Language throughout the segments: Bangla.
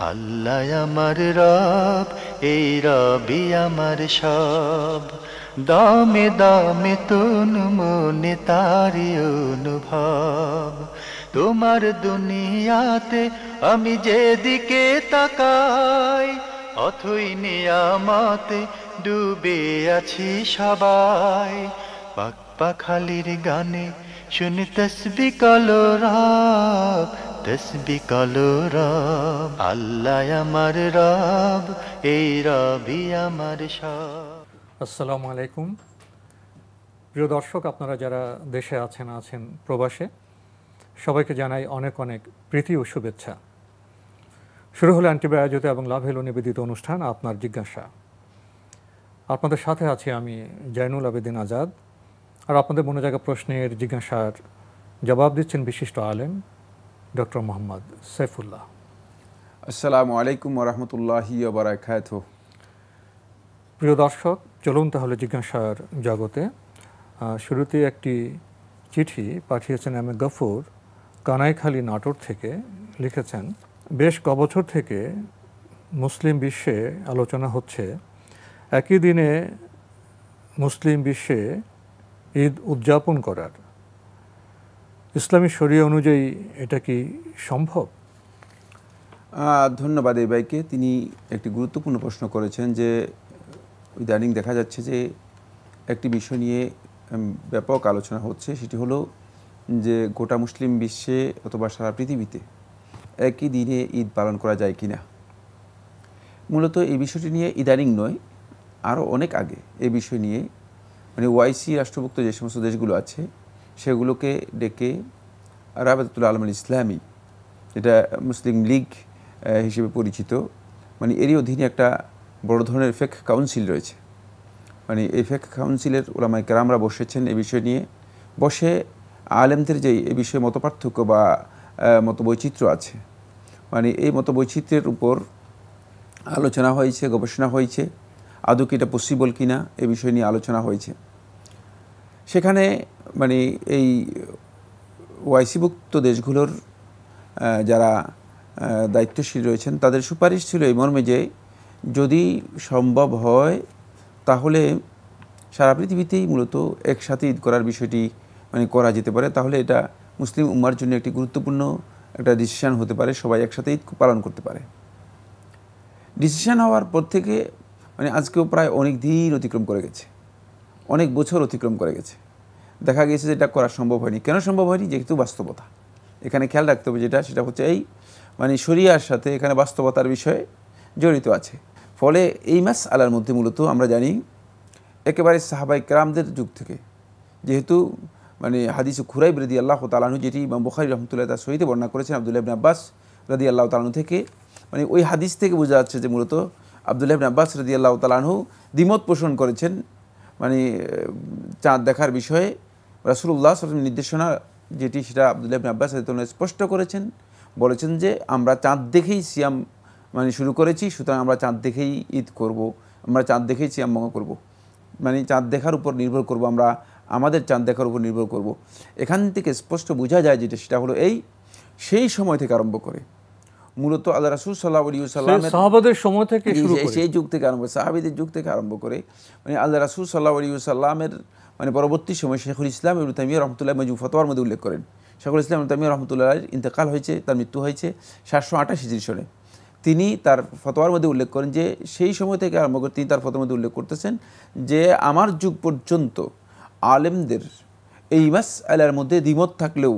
আল্লাহ আমার রব, এই রবি আমার সব। দামে দামে তন মনে তারি অনুভব। তোমার দুনিয়াতে আমি যেদিকে তাকাই, অথই নিয়ামতে ডুবে আছি সবাই। পাক পাখালির গানে শুনি তসবি কলরব, তসবি কলরব। আল্লাহ আমার রব, এই রবি আমার সব। আসসালামু আলাইকুম প্রিয় দর্শক, আপনারা যারা দেশে আছেন প্রবাসে, সবাইকে জানাই অনেক অনেক প্রীতি ও শুভেচ্ছা। শুরু হলো অ্যান্টিবায় আয়োজিত এবং লাভেলো নিবেদিত অনুষ্ঠান আপনার জিজ্ঞাসা। আপনাদের সাথে আছি আমি জয়নুল আবেদিন আজাদ, আর আপনাদের মনে জায়গা প্রশ্নের জিজ্ঞাসার জবাব দিচ্ছেন বিশিষ্ট আলেম ডক্টর মোহাম্মদ সাইফুল্লাহ। আসসালামু আলাইকুম ওয়া রাহমাতুল্লাহি ওয়া বারাকাতুহু। প্রিয় দর্শক, চলুন তাহলে জিজ্ঞাসার জগতে। শুরুতে একটি চিঠি পাঠিয়েছেন এম এ গফুর, কানাইখালী নাটোর থেকে। লিখেছেন, বেশ কবছর থেকে মুসলিম বিশ্বে আলোচনা হচ্ছে একই দিনে মুসলিম বিশ্বে ঈদ উদযাপন করার। ইসলামী শরিয়া অনুযায়ী এটা কি সম্ভব? ধন্যবাদ এই ভাইকে। তিনি একটি গুরুত্বপূর্ণ প্রশ্ন করেছেন যে ইদানিং দেখা যাচ্ছে যে একটি বিষয় নিয়ে ব্যাপক আলোচনা হচ্ছে, সেটি হলো যে গোটা মুসলিম বিশ্বে অথবা সারা পৃথিবীতে একই দিনে ঈদ পালন করা যায় কি না। মূলত এই বিষয়টি নিয়ে ইদানিং নয়, আরও অনেক আগে এই বিষয় নিয়ে ওআইসি রাষ্ট্রভুক্ত যে সমস্ত দেশগুলো আছে সেগুলোকে ডেকে রাবেতাতুল আলম আল ইসলামী, যেটা মুসলিম লীগ হিসেবে পরিচিত, এরই অধীনে একটা বড় ধরনের ফেক কাউন্সিল রয়েছে। এই ফেক কাউন্সিলের ওলামায়ে কেরামরা বসেছেন এই বিষয় নিয়ে। বসে আলেমদের যে এই বিষয়ে মতপার্থক্য বা মতবৈচিত্র্য আছে, এই মতবৈচিত্র্যের উপর আলোচনা হয়েছে, গবেষণা হয়েছে, আদৌ কি এটা পসিবল কিনা এই বিষয় নিয়ে আলোচনা হয়েছে। সেখানে এই ওআইসিভুক্ত দেশগুলোর যারা দায়িত্বশীল রয়েছেন তাদের সুপারিশ ছিল এই মর্মে যে যদি সম্ভব হয় তাহলে সারা পৃথিবীতেই মূলত একসাথে ঈদ করার বিষয়টি করা যেতে পারে। তাহলে এটা মুসলিম উম্মার জন্য একটি গুরুত্বপূর্ণ একটা ডিসিশন হতে পারে, সবাই একসাথে ঈদ পালন করতে পারে। ডিসিশন হওয়ার পর থেকে আজকেও প্রায় অনেক দিন অতিক্রম করে গেছে, অনেক বছর অতিক্রম করে গেছে। দেখা গেছে যে এটা করা সম্ভব হয়নি। কেন সম্ভব হয়নি? যেহেতু বাস্তবতা এখানে খেয়াল রাখতে হবে, সেটা হচ্ছে এই শরিয়ার সাথে এখানে বাস্তবতার বিষয়ে জড়িত আছে। ফলে এই মাসআলার মধ্যে মূলত আমরা জানি একেবারে সাহাবায়ে কেরামদের যুগ থেকে, যেহেতু হাদিস খুরাইব রাদিয়াল্লাহু তাআলা আনহু, যেটি ইমাম বুখারী রাহমাতুল্লাহ তাআলা সহিহে বর্ণনা করেছেন আব্দুল্লাহ ইবনে আব্বাস রাদিয়াল্লাহু তাআলা আনহু থেকে, ওই হাদিস থেকে বোঝা যাচ্ছে যে মূলত আব্দুল্লাহ ইবনে আব্বাস রাদিয়াল্লাহু তাআলা আনহু দ্বিমত পোষণ করেছেন চাঁদ দেখার বিষয়ে। রাসূলুল্লাহ সাল্লাল্লাহু আলাইহি ওয়াসাল্লামের নির্দেশনা যেটি, সেটা আব্দুল্লাহ ইবনে আব্বাস রাদিয়াল্লাহু তাআলা স্পষ্ট করেছেন, বলেছেন যে আমরা চাঁদ দেখেই সিয়াম শুরু করেছি, সুতরাং আমরা চাঁদ দেখেই ঈদ করব, আমরা চাঁদ দেখেই সিয়াম ভঙ্গ করব, চাঁদ দেখার উপর নির্ভর করব, আমরা আমাদের চাঁদ দেখার উপর নির্ভর করব। এখান থেকে স্পষ্ট বোঝা যায় যেটা, সেটা হলো সেই সময় থেকে আরম্ভ করে মূলত আল্লাহ রাসূল সাল্লাল্লাহু আলাইহি ওয়াসাল্লামের সাহাবাদের সময় থেকে শুরু করে, সেই যুগ থেকে আরম্ভ, সাহাবীদের যুগ থেকে আরম্ভ করে আল্লাহ রাসূল সাল্লাল্লাহু আলাইহি ওয়াসাল্লামের পরবর্তী সময় শেখুল ইসলাম ইবনে তাইমিয়া রাহমাতুল্লাহ মাজমু ফতোয়ার মধ্যে উল্লেখ করেন। শেখুল ইসলাম ইবনে তাইমিয়া রাহমাতুল্লাহর ইন্তেকাল হয়েছে, তার মৃত্যু হয়েছে 728 হিজরি সনে। তিনি তার ফতোয়ার মধ্যে উল্লেখ করেন যে সেই সময় থেকে আরম্ভ করে তিনি তার ফতোয়ার মধ্যে উল্লেখ করতেছেন যে আমার যুগ পর্যন্ত আলেমদের এই মাসআলার মধ্যে দ্বিমত থাকলেও,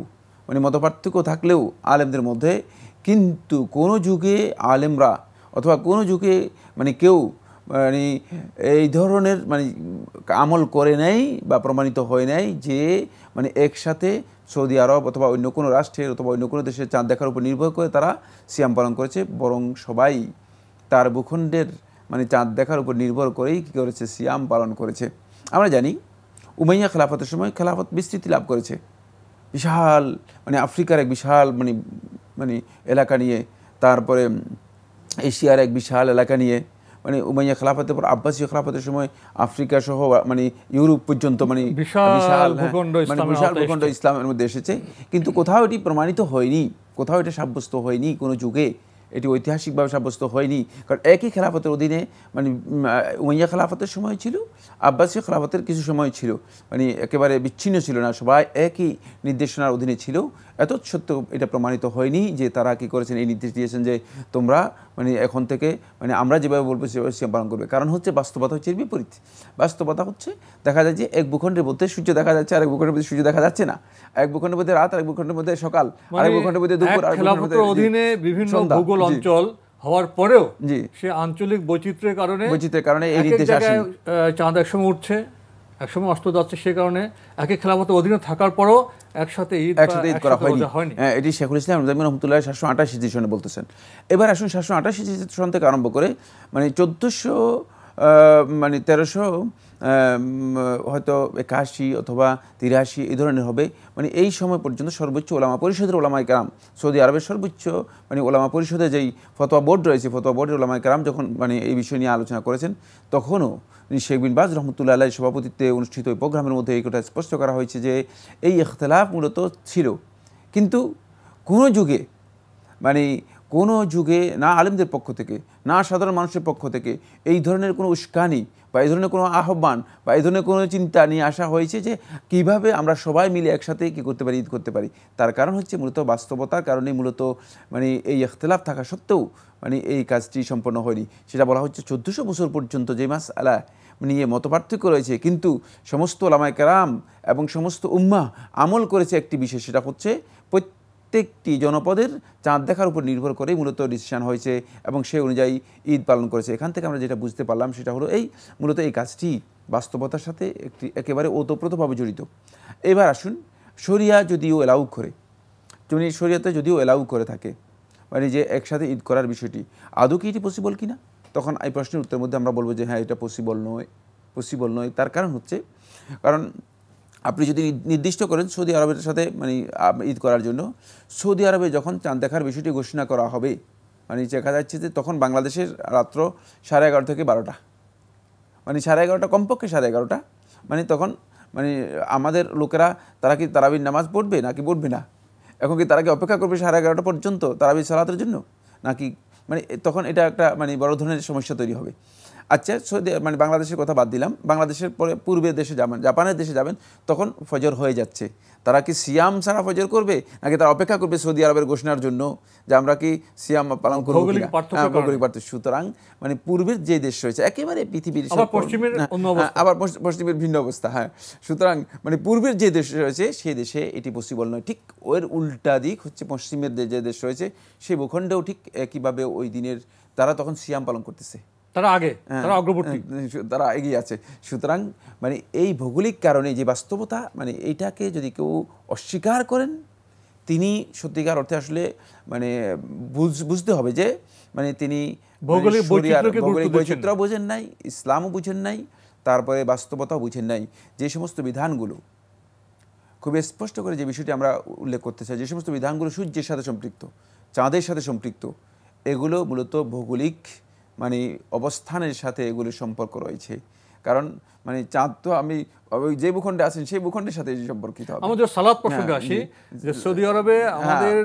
মতপার্থক্য থাকলেও আলেমদের মধ্যে, কিন্তু কোনো যুগে আলেমরা অথবা কোনো যুগে কেউ এই ধরনের আমল করে নাই বা প্রমাণিত হয় নাই যে একসাথে সৌদি আরব অথবা অন্য কোনো রাষ্ট্রের অথবা অন্য কোনো দেশের চাঁদ দেখার উপর নির্ভর করে তারা সিয়াম পালন করেছে, বরং সবাই তার ভূখণ্ডের চাঁদ দেখার উপর নির্ভর করেই কী করেছে, সিয়াম পালন করেছে। আমরা জানি উমাইয়া খেলাফতের সময় খেলাফত বিস্তৃতি লাভ করেছে, বিশাল আফ্রিকার এক বিশাল এলাকা নিয়ে, তারপরে এশিয়ার এক বিশাল এলাকা নিয়ে, উমাইয়া খেলাফতের পর আব্বাসীয় খেলাফতের সময় আফ্রিকা সহ ইউরোপ পর্যন্ত বিশাল ভূখণ্ড ইসলামের মধ্যে এসেছে। কিন্তু কোথাও এটি প্রমাণিত হয়নি, কোথাও এটা সাব্যস্ত হয়নি কোনো যুগে এটি ঐতিহাসিকভাবে সাব্যস্ত হয়নি, কারণ একই খেলাফতের অধীনে মানে উমাইয়া খেলাফতের সময় ছিল, আব্বাসীয় খেলাফতের কিছু সময় ছিল, মানে একেবারে বিচ্ছিন্ন ছিল না, সবাই একই নির্দেশনার অধীনে ছিল। এত সত্ত্বেও এটা প্রমাণিত হয়নি যে তারা কী করেছেন, এই নির্দেশ দিয়েছেন যে তোমরা মানে এখন থেকে মানে আমরা যেভাবে বলবো সেভাবে সিয়াম পালন করবে। কারণ হচ্ছে বাস্তবতা হচ্ছে এর বিপরীত। বাস্তবতা হচ্ছে দেখা যায় যে এক ভূখণ্ডের মধ্যে সূর্য দেখা যাচ্ছে, আর এক ভূখণ্ডের মধ্যে সূর্য দেখা যাচ্ছে না, এক ভূখণ্ডের মধ্যে রাত, আর এক ভূখণ্ডের মধ্যে সকাল, আর এক ভূখণ্ডের মধ্যে দুপুর, আর খেলাফতের অধীনে বিভিন্ন ভূগোল অঞ্চল হওয়ার পরেও সে আঞ্চলিক বৈচিত্র্যের কারণে এই নির্দেশ আসে। চাঁদ একসময় উঠছে, একসময় অস্ত যাচ্ছে, সে কারণে একই খেলাফতের অধীনে থাকার পরও একসাথে ঈদ করা হয়নি। এটি শেখুল ইসলাম রহমতুল্লাহ 788 হিজরি সনে বলতেছেন। এবার আসুন 788 হিজরি সন থেকে আরম্ভ করে মানে 1400 মানে 1300 হয়তো 81 অথবা 83 এই ধরনের হবে, মানে এই সময় পর্যন্ত সর্বোচ্চ ওলামা পরিষদের ওলামায়ে কেরাম, সৌদি আরবের সর্বোচ্চ মানে ওলামা পরিষদে যেই ফতোয়া বোর্ড রয়েছে, ফতোয়া বোর্ডের ওলামায়ে কেরাম যখন মানে এই বিষয় নিয়ে আলোচনা করেছেন, তখনও শেখ বিন বাজ রহমতুল্লাহ আলাইহির সভাপতিত্বে অনুষ্ঠিত ওই প্রোগ্রামের মধ্যে এই কথা স্পষ্ট করা হয়েছে যে এই ইখতিলাফ মূলত ছিল, কিন্তু কোনো যুগে মানে কোনো যুগে না আলেমদের পক্ষ থেকে না সাধারণ মানুষের পক্ষ থেকে এই ধরনের কোনো উস্কানি বা এই ধরনের কোনো আহ্বান বা এই ধরনের কোনো চিন্তা নিয়ে আসা হয়েছে যে কিভাবে আমরা সবাই মিলে একসাথে কী করতে পারি, ঈদ করতে পারি। তার কারণ হচ্ছে মূলত বাস্তবতার কারণে মূলত মানে এই ইখতিলাফ থাকা সত্ত্বেও মানে এই কাজটি সম্পন্ন হয়নি। সেটা বলা হচ্ছে 1400 বছর পর্যন্ত যে মাসআলা নিয়ে মতপার্থক্য রয়েছে, কিন্তু সমস্ত ওলামায়ে কেরাম এবং সমস্ত উম্মাহ আমল করেছে একটি বিষয়, সেটা হচ্ছে প্রত্যেকটি জনপদের চাঁদ দেখার উপর নির্ভর করে মূলত ডিসিশন হয়েছে এবং সেই অনুযায়ী ঈদ পালন করেছে। এখান থেকে আমরা যেটা বুঝতে পারলাম সেটা হলো এই মূলত এই কাজটি বাস্তবতার সাথে একটি একেবারে ওতপ্রোতভাবে জড়িত। এবার আসুন, শরিয়া যদিও এলাউ করে, শরিয়াতে যদিও এলাউ করে থাকে মানে যে একসাথে ঈদ করার বিষয়টি, আদৌ কি এটি পসিবল কিনা, তখন এই প্রশ্নের উত্তরের মধ্যে আমরা বলবো যে হ্যাঁ এটা পসিবল নয়। তার কারণ হচ্ছে, কারণ আপনি যদি নির্দিষ্ট করেন সৌদি আরবের সাথে মানে ঈদ করার জন্য, সৌদি আরবে যখন চাঁদ দেখার বিষয়টি ঘোষণা করা হবে মানে দেখা যাচ্ছে যে তখন বাংলাদেশের রাত্র 11:30 থেকে 12টা, মানে 11:30 কমপক্ষে 11:30, মানে তখন মানে আমাদের লোকেরা তারা কি তারাবির নামাজ পড়বে নাকি পড়বে না, এখন কি তারা কি অপেক্ষা করবে 11:30 পর্যন্ত তারাবির সালাতের জন্য নাকি, মানে তখন এটা একটা মানে বড় ধরনের সমস্যা তৈরি হবে। আচ্ছা, সৌদি মানে বাংলাদেশের কথা বাদ দিলাম, বাংলাদেশের পরে পূর্বের দেশে যাবেন, জাপানের দেশে যাবেন, তখন ফজর হয়ে যাচ্ছে, তারা কি সিয়াম ছাড়া ফজর করবে নাকি তারা অপেক্ষা করবে সৌদি আরবের ঘোষণার জন্য যে আমরা কি সিয়াম পালন করবো? ভৌগোলিক পার্থক্য। সুতরাং মানে পূর্বের যে দেশ রয়েছে একেবারে পৃথিবীর আবার পশ্চিমের ভিন্ন অবস্থা, হ্যাঁ, সুতরাং মানে পূর্বের যে দেশ রয়েছে সেই দেশে এটি পসিবল নয়। ঠিক ওর উল্টা দিক হচ্ছে পশ্চিমের যে দেশ রয়েছে সেই ভূখণ্ডেও ঠিক একইভাবে ওই দিনের তারা তখন সিয়াম পালন করতেছে, তারা এগিয়ে আছে। সুতরাং মানে এই ভৌগোলিক কারণে যে বাস্তবতা মানে এইটাকে যদি কেউ অস্বীকার করেন তিনি সত্যিকার অর্থে আসলে মানে বুঝতে হবে যে মানে তিনি ভৌগোলিক বৈচিত্র্য বুঝেন নাই, ইসলামও বুঝেন নাই, তারপরে বাস্তবতাও বুঝেন নাই। যে সমস্ত বিধানগুলো খুব স্পষ্ট করে যে বিষয়টি আমরা উল্লেখ করতে চাই, যে সমস্ত বিধানগুলো সূর্যের সাথে সম্পৃক্ত, চাঁদের সাথে সম্পৃক্ত, এগুলো মূলত ভৌগোলিক মানে অবস্থানের সাথে এগুলির সম্পর্ক রয়েছে। কারণ মানে চাঁদ তো আমি যে ভূখণ্ডে আছেন সেই ভূখণ্ডের সাথে সম্পর্কিত হবে। আমাদের সালাত প্রসঙ্গে আসি, যে সৌদি আরবে আমাদের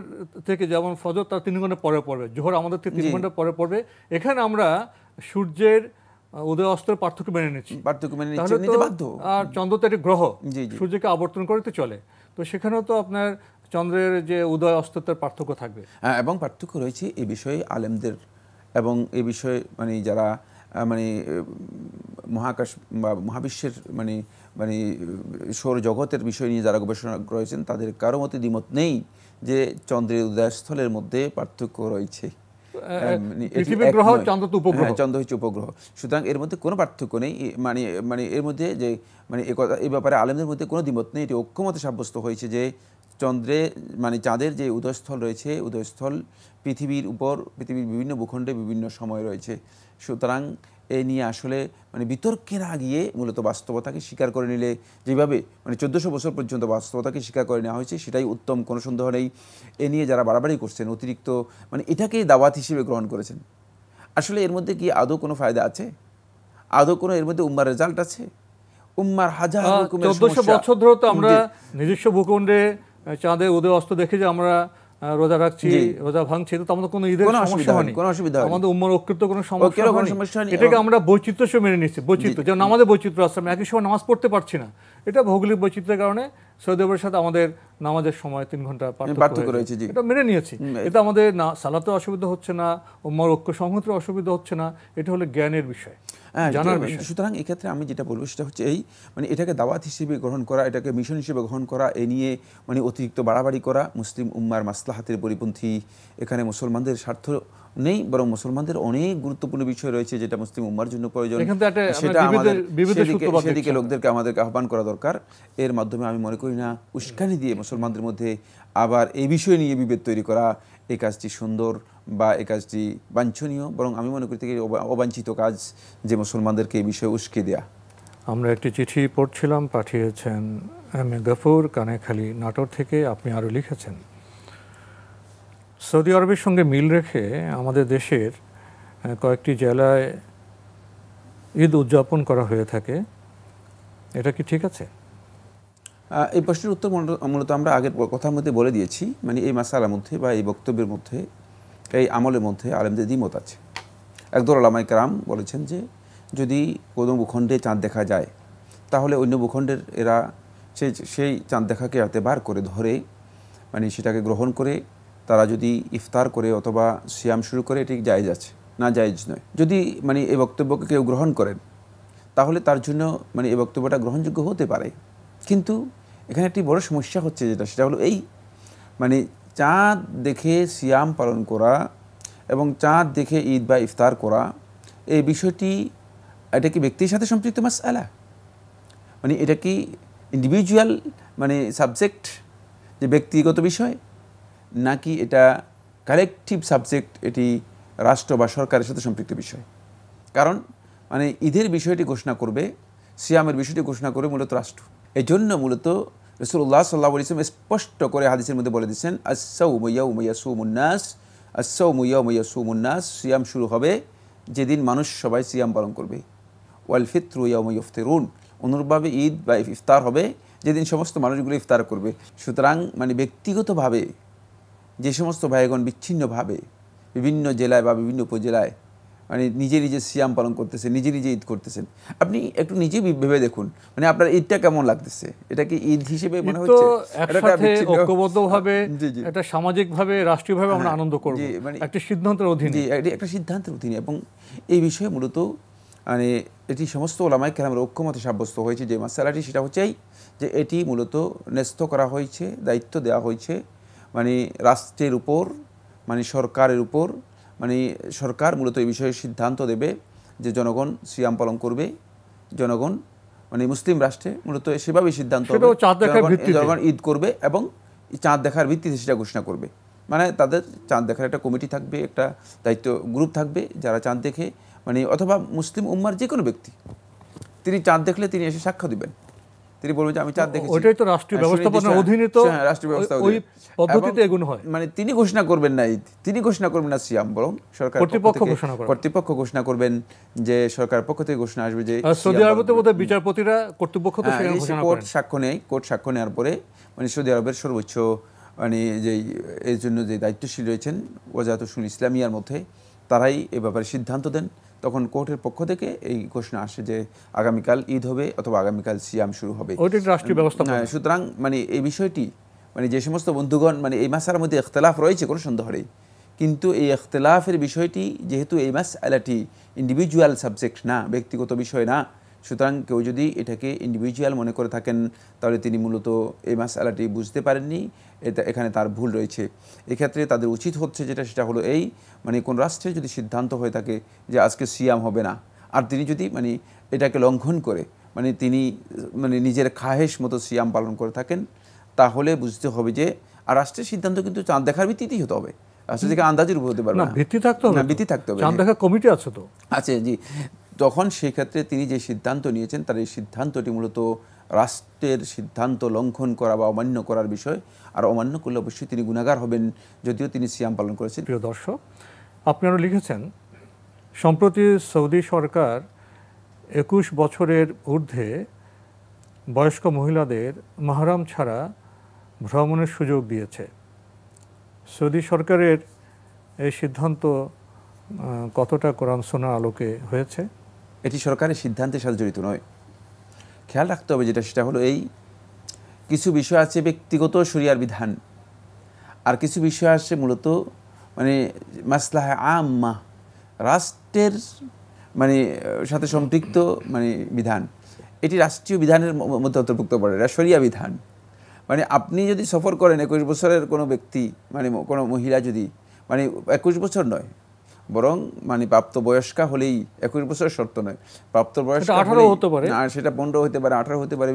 থেকে যেমন ফজর তার 3 ঘন্টা পরে পড়বে, জোহর আমাদের থেকে 3 ঘন্টা পরে পড়বে, এখানে আমরা সূর্যের উদয় অস্তের পার্থক্য মেনে নিচ্ছি, নিতে বাধ্য। আর চন্দ্র তো একটি গ্রহ, সূর্যকে আবর্তন করতে চলে, তো সেখানেও তো আপনার চন্দ্রের যে উদয় অস্তের পার্থক্য থাকবে। হ্যাঁ, এবং পার্থক্য রয়েছে এই বিষয়ে আলেমদের এবং এই বিষয়ে মানে যারা মানে মহাকাশ বা মহাবিশ্বের মানে মানে সৌরজগতের বিষয় নিয়ে যারা গবেষণা রয়েছেন তাদের কারো মতে দ্বিমত নেই যে চন্দ্রের উদয়স্থলের মধ্যে পার্থক্য রয়েছে। চন্দ্র হচ্ছে উপগ্রহ, সুতরাং এর মধ্যে কোনো পার্থক্য নেই। মানে মানে এর মধ্যে যে মানে এই ব্যাপারে আলেমদের মধ্যে কোনো দ্বিমত নেই, এটি ঐক্যমতে সাব্যস্ত হয়েছে যে চন্দ্রে মানে চাঁদের যে উদয়স্থল রয়েছে, উদয়স্থল পৃথিবীর উপর পৃথিবীর বিভিন্ন ভূখণ্ডে বিভিন্ন সময় রয়েছে। সুতরাং এ নিয়ে আসলে মানে বিতর্কে না গিয়ে মূলত বাস্তবতাকে স্বীকার করে নিলে, যেভাবে মানে 1400 বছর পর্যন্ত বাস্তবতাকে স্বীকার করে নেওয়া হয়েছে সেটাই উত্তম, কোনো সন্দেহ নেই। এ নিয়ে যারা বাড়াবাড়ি করছেন, অতিরিক্ত মানে এটাকেই দাওয়াত হিসেবে গ্রহণ করেছেন, আসলে এর মধ্যে কি আদৌ কোনো ফায়দা আছে? আদৌ কোনো এর মধ্যে উম্মার রেজাল্ট আছে? উম্মার হাজার রকমের 1400 বছর ধরে তো আমরা নিজস্ব ভূখণ্ডে চাঁদের উদয় অস্ত দেখে যে আমরা রোজা রাখছি, রোজা ভাঙছি, তো আমাদের কোনো ঈদের সমস্যা হয়নি, আমাদের উম্মার ঐক্যের কোনো সমস্যা হয়নি। এটাকে আমরা বৈচিত্র্য হিসেবে মেনে নিচ্ছি। বৈচিত্র্য যেমন আমাদের বৈচিত্র্য আছে, আমি একই সময় নামাজ পড়তে পারছি না, এটা ভৌগোলিক বৈচিত্র্যের কারণে সৌদি আরবের সাথে আমাদের নামাজের সময় 3 ঘন্টা পার্থক্য রয়েছে, এটা মেনে নিয়েছি। এটা আমাদের না সালাতে অসুবিধা হচ্ছে না, উম্মার ঐক্য সংহতির অসুবিধা হচ্ছে না, এটা হলো জ্ঞানের বিষয়, জানার বিষয়। সুতরাং এক্ষেত্রে আমি যেটা বলবো সেটা হচ্ছে এই মানে এটাকে দাওয়াত হিসেবে গ্রহণ করা, এটাকে মিশন হিসেবে গ্রহণ করা, এ নিয়ে মানে অতিরিক্ত বাড়াবাড়ি করা মুসলিম উম্মার মাসলাহাতের পরিপন্থী। এখানে মুসলমানদের স্বার্থ নেই, বরং মুসলমানদের অনেক গুরুত্বপূর্ণ বিষয় রয়েছে যেটা মুসলিম উম্মার জন্য প্রয়োজন, সেটা আমাদের সেদিকে লোকদেরকে আমাদেরকে আহ্বান করা দরকার। এর মাধ্যমে আমি মনে করি না উস্কানি দিয়ে মুসলমানদের মধ্যে আবার এই বিষয় নিয়ে বিভেদ তৈরি করা এই কাজটি সুন্দর বা এই কাজটি বাঞ্ছনীয়, বরং আমি মনে করি থেকে অবাঞ্ছিত কাজ যে মুসলমানদেরকে এই বিষয়ে উস্কে দেয়া। আমরা একটি চিঠি পড়ছিলাম, পাঠিয়েছেন এম এ গফুর, কানেখালী, নাটোর থেকে। আপনি আরও লিখেছেন, সৌদি আরবের সঙ্গে মিল রেখে আমাদের দেশের কয়েকটি জেলায় ঈদ উদযাপন করা হয়ে থাকে, এটা কি ঠিক আছে? এই প্রশ্নের উত্তর মূলত আমরা আগের কথার মধ্যে বলে দিয়েছি। মানে এই মাসালার মধ্যে বা এই বক্তব্যের মধ্যে, এই আমলের মধ্যে আলেমদের দ্বিমত আছে। একদল ওলামায়ে কেরাম বলেছেন যে যদি কোনো ভূখণ্ডে চাঁদ দেখা যায় তাহলে অন্য ভূখণ্ডের এরা সেই চাঁদ দেখাকে এতেবার করে ধরে মানে সেটাকে গ্রহণ করে তারা যদি ইফতার করে অথবা সিয়াম শুরু করে, এটি জায়েজ আছে, না জায়েজ নয়। যদি মানে এই বক্তব্যকে কেউ গ্রহণ করেন তাহলে তার জন্য মানে এই বক্তব্যটা গ্রহণযোগ্য হতে পারে। কিন্তু এখানে একটি বড় সমস্যা হচ্ছে সেটা হলো এই মানে চাঁদ দেখে সিয়াম পালন করা এবং চাঁদ দেখে ঈদ বা ইফতার করা, এই বিষয়টি এটা কি ব্যক্তির সাথে সম্পৃক্ত মাসআলা, মানে এটা কি ইন্ডিভিজুয়াল মানে সাবজেক্ট, যে ব্যক্তিগত বিষয়, নাকি এটা কালেকটিভ সাবজেক্ট, এটি রাষ্ট্র বা সরকারের সাথে সম্পৃক্ত বিষয়? কারণ মানে ঈদের বিষয়টি ঘোষণা করবে, সিয়ামের বিষয়টি ঘোষণা করবে মূলত রাষ্ট্র। এই জন্য মূলত রাসূলুল্লাহ সাল্লাল্লাহু আলাইহি ওয়াসাল্লাম স্পষ্ট করে হাদিসের মধ্যে বলে দিয়েছেন, আস-সাওমু ইয়াওমা ইয়াসুমুন নাস, আস-সাওমু ইয়াওমা ইয়াসুমুন নাস, সিয়াম শুরু হবে যেদিন মানুষ সবাই সিয়াম পালন করবে, ওয়াল ফিতরু ইয়াওমা ইফতিরুন, অনুরূপভাবে ঈদ বা ইফতার হবে যেদিন সমস্ত মানুষগুলো ইফতার করবে। সুতরাং মানে ব্যক্তিগতভাবে যে সমস্ত ভাইগণ বিচ্ছিন্নভাবে বিভিন্ন জেলায় বা বিভিন্ন উপজেলায় মানে নিজে নিজে সিয়াম পালন করতেছেন, নিজে নিজে ঈদ করতেছেন, আপনি একটু নিজে ভেবে দেখুন মানে আপনার ঈদটা কেমন লাগতেছে? এটা কি ঈদ হিসেবে মনে হচ্ছে? একসাথে ঐক্যবদ্ধভাবে এটা সামাজিকভাবে রাষ্ট্রীয়ভাবে আমরা আনন্দ করব মানে একটা সিদ্ধান্তের অধীনে, এটি একটা সিদ্ধান্তের অধীনে। এবং এই বিষয়ে মূলত মানে এটি সমস্ত ওলামায়ে কেরামের ঐক্যমতে সাব্যস্ত হয়েছে যে মাসালাটি, সেটা হচ্ছে যে এটি মূলত ন্যস্ত করা হয়েছে, দায়িত্ব দেওয়া হয়েছে মানে রাষ্ট্রের উপর, মানে সরকারের উপর। মানে সরকার মূলত এই বিষয়ে সিদ্ধান্ত দেবে যে জনগণ সিয়াম পালন করবে, জনগণ মানে মুসলিম রাষ্ট্রে মূলত সেভাবেই সিদ্ধান্ত হবে, জনগণ ঈদ করবে এবং চাঁদ দেখার ভিত্তিতে সেটা ঘোষণা করবে। মানে তাদের চাঁদ দেখার একটা কমিটি থাকবে, একটা দায়িত্ব গ্রুপ থাকবে যারা চাঁদ দেখে মানে অথবা মুসলিম উম্মার যে কোনো ব্যক্তি তিনি চাঁদ দেখলে তিনি এসে সাক্ষ্য দিবেন, তিনি বলবেন যে আমি চাঁদ দেখেছি। ওইটাই তো রাষ্ট্রীয় ব্যবস্থাপনার অধীনে, তো রাষ্ট্রীয় ব্যবস্থা ওই পদ্ধতিতে এগুলো হয়। মানে তিনি ঘোষণা করবেন না ঈদ, তিনি ঘোষণা করবেন না সিয়াম, বরং সরকার কর্তৃপক্ষ ঘোষণা করবেন, যে সরকারের পক্ষ থেকে ঘোষণা আসবে যে সৌদি আরবে বোধহয় বিচারপতিরা কর্তৃপক্ষ তো সেখানে ঘোষণা করেন, কোর্ট সাক্ষ্য নেওয়ার পরে মানে সৌদি আরবের সর্বোচ্চ মানে যে এর জন্য যে দায়িত্বশীল রয়েছেন ওয়াজাতুল ইসলামিয়ার মধ্যে, তারাই এ ব্যাপারে সিদ্ধান্ত দেন। তখন কোর্টের পক্ষ থেকে এই ঘোষণা আসে যে আগামীকাল ঈদ হবে অথবা আগামীকাল সিয়াম শুরু হবে। রাষ্ট্রীয় ব্যবস্থা। সুতরাং মানে এই বিষয়টি মানে যে সমস্ত বন্ধুগণ মানে এই মাসালার মধ্যে ইখতিলাফ রয়েছে কোনো সন্দেহ নেই, কিন্তু এই ইখতিলাফের বিষয়টি যেহেতু এই মাসআলাটি ইন্ডিভিজুয়াল সাবজেক্ট না, ব্যক্তিগত বিষয় না, সুতরাং কেউ যদি এটাকে ইন্ডিভিজুয়াল মনে করে থাকেন তাহলে তিনি মূলত এই মাসআলাটি বুঝতে পারেননি, এখানে তার ভুল রয়েছে। এক্ষেত্রে তাদের উচিত হচ্ছে সেটা হলো এই মানে কোন রাষ্ট্রে যদি সিদ্ধান্ত হয়ে থাকে যে আজকে সিয়াম হবে না, আর তিনি যদি মানে এটাকে লঙ্ঘন করে মানে তিনি মানে নিজের খাহেশ মতো সিয়াম পালন করে থাকেন, তাহলে বুঝতে হবে যে আর রাষ্ট্রের সিদ্ধান্ত কিন্তু চাঁদ দেখার ভিত্তিতেই হতে হবে, রাষ্ট্র থেকে আন্দাজের উপর হতে পারবে না, ভিত্তি থাকতে হবে। চাঁদ দেখার কমিটি আছে তো আছে, জি। তখন সেই ক্ষেত্রে তিনি যে সিদ্ধান্ত নিয়েছেন তার এই সিদ্ধান্তটি মূলত রাষ্ট্রের সিদ্ধান্ত লঙ্ঘন করা বা অমান্য করার বিষয়, আর অমান্য করলে অবশ্যই তিনি গুনাহগার হবেন যদিও তিনি সিয়াম পালন করেছেন। প্রিয় দর্শক, আপনারা লিখেছেন সম্প্রতি সৌদি সরকার 21 বছরের ঊর্ধ্বে বয়স্ক মহিলাদের মাহরাম ছাড়া ভ্রমণের সুযোগ দিয়েছে। সৌদি সরকারের এই সিদ্ধান্ত কতটা কোরআন সুন্নাহর আলোকে হয়েছে? এটি সরকারের সিদ্ধান্তের সাথে জড়িত নয়। খেয়াল রাখতে হবে সেটা হলো এই, কিছু বিষয় আছে ব্যক্তিগত শরিয়ার বিধান, আর কিছু বিষয় আছে মূলত মানে মাসলাহে আম্মা, রাষ্ট্রের মানে সাথে সম্পৃক্ত মানে বিধান। এটি রাষ্ট্রীয় বিধানের মধ্যে অন্তর্ভুক্ত পড়ে, এটা শরিয়া বিধান। মানে আপনি যদি সফর করেন 21 বছরের কোনো ব্যক্তি, মানে কোনো মহিলা যদি, মানে 21 বছর নয়, বরং মানে প্রাপ্তবয়স্কা হলেই, 21 বছর শর্ত নয়, প্রাপ্তবয়স্ক 18 হতে পারে, আর সেটা 15 হতে পারে, 18 হতে পারে,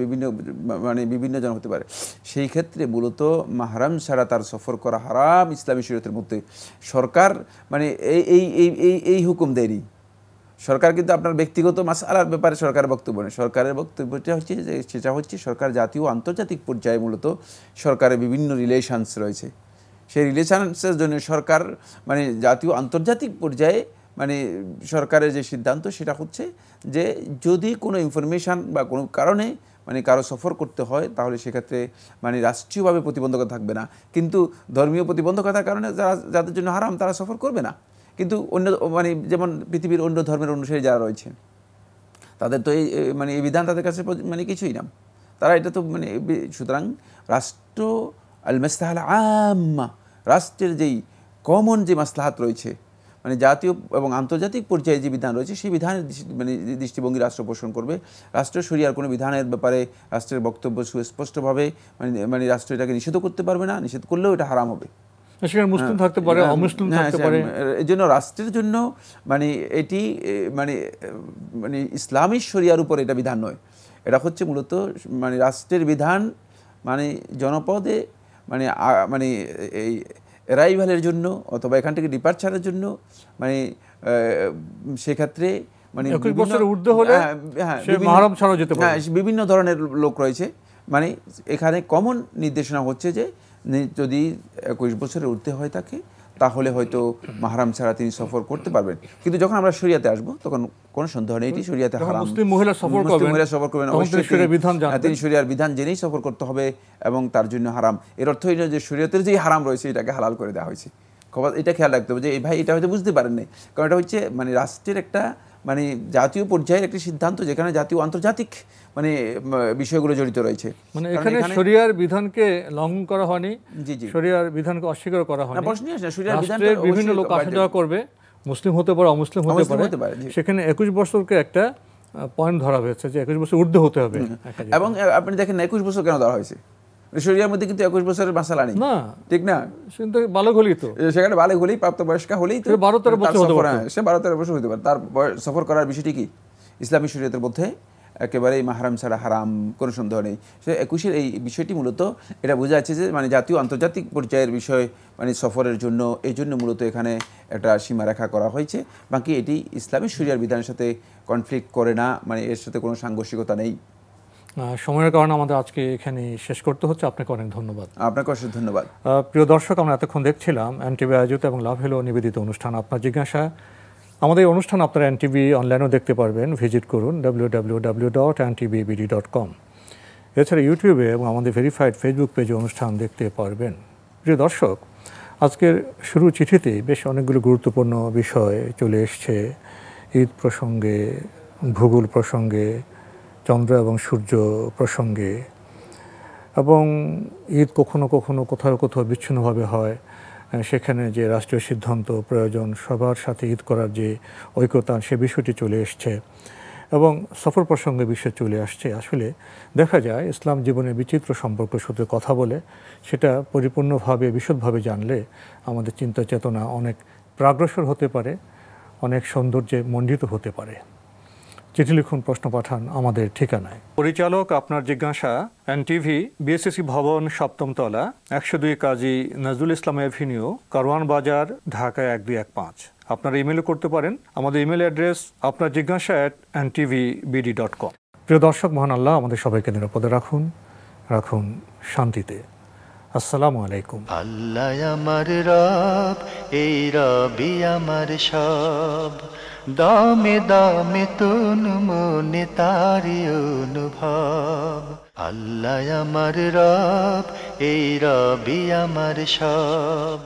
বিভিন্ন জন হতে পারে। সেই ক্ষেত্রে মূলত মাহরাম ছাড়া তার সফর করা হারাম ইসলামী শরীয়তের মধ্যে। সরকার মানে এই হুকুম দেয়নি। সরকার কিন্তু আপনার ব্যক্তিগত মাসআলার ব্যাপারে সরকারের বক্তব্য নেই। সরকারের বক্তব্যটা হচ্ছে যে সেটা হচ্ছে সরকার জাতীয় আন্তর্জাতিক পর্যায়ে মূলত সরকারের বিভিন্ন রিলেশনস রয়েছে। সেই রিলেশনসের জন্য সরকার মানে জাতীয় আন্তর্জাতিক পর্যায়ে মানে সরকারের যে সিদ্ধান্ত সেটা হচ্ছে যে যদি কোনো ইনফরমেশান বা কোনো কারণে মানে কারো সফর করতে হয় তাহলে সেক্ষেত্রে মানে রাষ্ট্রীয়ভাবে প্রতিবন্ধকতা থাকবে না, কিন্তু ধর্মীয় প্রতিবন্ধকতার কারণে যাদের জন্য হারাম তারা সফর করবে না। কিন্তু অন্য মানে যেমন পৃথিবীর অন্য ধর্মের অনুসারী যারা রয়েছে তাদের তো এই মানে এই বিধান তাদের কাছে মানে কিছুই না, তারা এটা তো মানে সুতরাং রাষ্ট্র আল মাসলাহাল আম্মা, রাষ্ট্রের যেই কমন যে মাসলাহাত রয়েছে মানে জাতীয় এবং আন্তর্জাতিক পর্যায়ে যে বিধান রয়েছে সেই বিধানের মানে দৃষ্টিভঙ্গি রাষ্ট্র পোষণ করবে। রাষ্ট্র শরিয়ার কোনো বিধানের ব্যাপারে রাষ্ট্রের বক্তব্য সুস্পষ্টভাবে মানে রাষ্ট্র এটাকে নিষেধ করতে পারবে না, নিষেধ করলেও এটা হারাম হবে। সেখানে মুসলিম থাকতে পারে, অমুসলিম থাকতে পারে। এই জন্য রাষ্ট্রের জন্য মানে এটি মানে মানে ইসলামী শরিয়ার উপর এটা বিধান নয়, এটা হচ্ছে মূলত মানে রাষ্ট্রের বিধান মানে জনপদে মানে মানে এই অ্যারাইভালের জন্য অথবা এখান থেকে ডিপার্চারের জন্য মানে সেক্ষেত্রে মানে 21 বছরের ঊর্ধ্বে হলে সে মাহরাম ছাড়াও যেতে পারে। বিভিন্ন ধরনের লোক রয়েছে, মানে এখানে কমন নির্দেশনা হচ্ছে যে যদি 21 বছরের ঊর্ধ্বে হয়ে থাকে তাহলে হয়তো মাহরাম ছাড়া তিনি সফর করতে পারবেন। কিন্তু যখন আমরা শরিয়াতে আসবো তখন কোনো সন্দেহ নেই এটি শরিয়াতে হারাম। মুসলিম মহিলা সফর করবেন, অবশ্যই তিনি শরিয়ার বিধান জেনেই সফর করতে হবে এবং তার জন্য হারাম। এর অর্থ এই নয় যে শরিয়তের যেই হারাম রয়েছে এটাকে হালাল করে দেওয়া হয়েছে। এটা খেয়াল রাখতে হবে যে এই ভাই এটা হয়তো বুঝতে পারেন নাই, কারণ এটা হচ্ছে মানে রাষ্ট্রের একটা মানে জাতীয় পর্যায়ের একটি সিদ্ধান্ত যেখানে জাতীয় আন্তর্জাতিক মানে বিষয়গুলো জড়িত রয়েছে। মানে এখানে শরিয়ার বিধানকে লঙ্ঘন করা হয়নি, শরিয়ার বিধানকে অস্বীকার করা হয়নি। রাষ্ট্রের বিভিন্ন লোক আসা যাওয়া করবে, মুসলিম হতে পারে, অমুসলিম হতে পারে, সেখানে 21 বছরকে একটা পয়েন্ট ধরা হয়েছে যে 21 বছর ঊর্ধ্বে হতে হবে। এবং আপনি দেখেন 21 বছর কেন ধরা হয়েছে? শরিয়ার মধ্যে কিন্তু 21 বছরের মাসালা নেই, না ঠিক না? কিন্তু বালক হলেই তো, সেখানে বালক হলেই প্রাপ্তবয়স্ক হলেই তো 12-13 বছর হতে পারে, সে 12-13 বছর হতে পারে। তার সফর করার বিষয়টি কি ইসলামী শরীয়তের মধ্যে একেবারেই মাহরাম ছাড়া হারাম, কোনো সন্দেহ নেই। সে 21-এর এই বিষয়টি মূলত এটা বোঝা যাচ্ছে যে মানে জাতীয় আন্তর্জাতিক পর্যায়ের বিষয় মানে সফরের জন্য এই জন্য মূলত এখানে একটা সীমারেখা করা হয়েছে। বাকি এটি ইসলামী শরিয়ার বিধানের সাথে কনফ্লিক্ট করে না, মানে এর সাথে কোনো সাংঘর্ষিকতা নেই। সময়ের কারণে আমাদের আজকে এখানে শেষ করতে হচ্ছে। আপনাকে অনেক ধন্যবাদ। আপনাকে অশেষ ধন্যবাদ। প্রিয় দর্শক, আমরা এতক্ষণ দেখছিলাম এনটিভি আয়োজিত এবং লাভ হ্যালো নিবেদিত অনুষ্ঠান আপনার জিজ্ঞাসা। আমাদের অনুষ্ঠান আপনারা এনটিভি অনলাইনেও দেখতে পারবেন, ভিজিট করুন www.ntvbd.com। এছাড়া ইউটিউবে এবং আমাদের ভেরিফাইড ফেসবুক পেজে অনুষ্ঠান দেখতে পারবেন। প্রিয় দর্শক, আজকের শুরু চিঠিতে বেশ অনেকগুলো গুরুত্বপূর্ণ বিষয় চলে এসছে। ঈদ প্রসঙ্গে, ভূগোল প্রসঙ্গে, চন্দ্র এবং সূর্য প্রসঙ্গে, এবং ঈদ কখনো কখনো কোথাও কোথাও বিচ্ছিন্নভাবে হয়, সেখানে যে রাষ্ট্রীয় সিদ্ধান্ত প্রয়োজন, সবার সাথে ঈদ করার যে ঐক্যতা, সে বিষয়টি চলে এসছে এবং সফর প্রসঙ্গে বিষয় চলে আসছে। আসলে দেখা যায় ইসলাম জীবনের বিচিত্র সম্পর্ক সূত্রে কথা বলে সেটা পরিপূর্ণভাবে বিশদভাবে জানলে আমাদের চিন্তা চেতনা অনেক প্রাগ্রসর হতে পারে, অনেক সৌন্দর্যে মণ্ডিত হতে পারে। চিঠি লিখুন, প্রশ্ন পাঠান আমাদের ঠিকানায়। পরিচালক আপনার জিজ্ঞাসা, এনটিভি, বিএসসি ভবন, 7ম তলা, 102 কাজী নজরুল ইসলাম এভিনিউ, কারওয়ান বাজার, ঢাকা 1215। আপনারা ইমেলও করতে পারেন। আমাদের ইমেল অ্যাড্রেস আপনার জিজ্ঞাসা @ntvbd.com। প্রিয় দর্শক, মহান আল্লাহ আমাদের সবাইকে নিরাপদে রাখুন, রাখুন শান্তিতে। আসসালামু আলাইকুম। আল্লাহ আমার রব, এই রবি আমার সব, দামে দামে তুন মনে তারি অনুভব। আল্লাহ আমার রব, এই রবি আমার সব।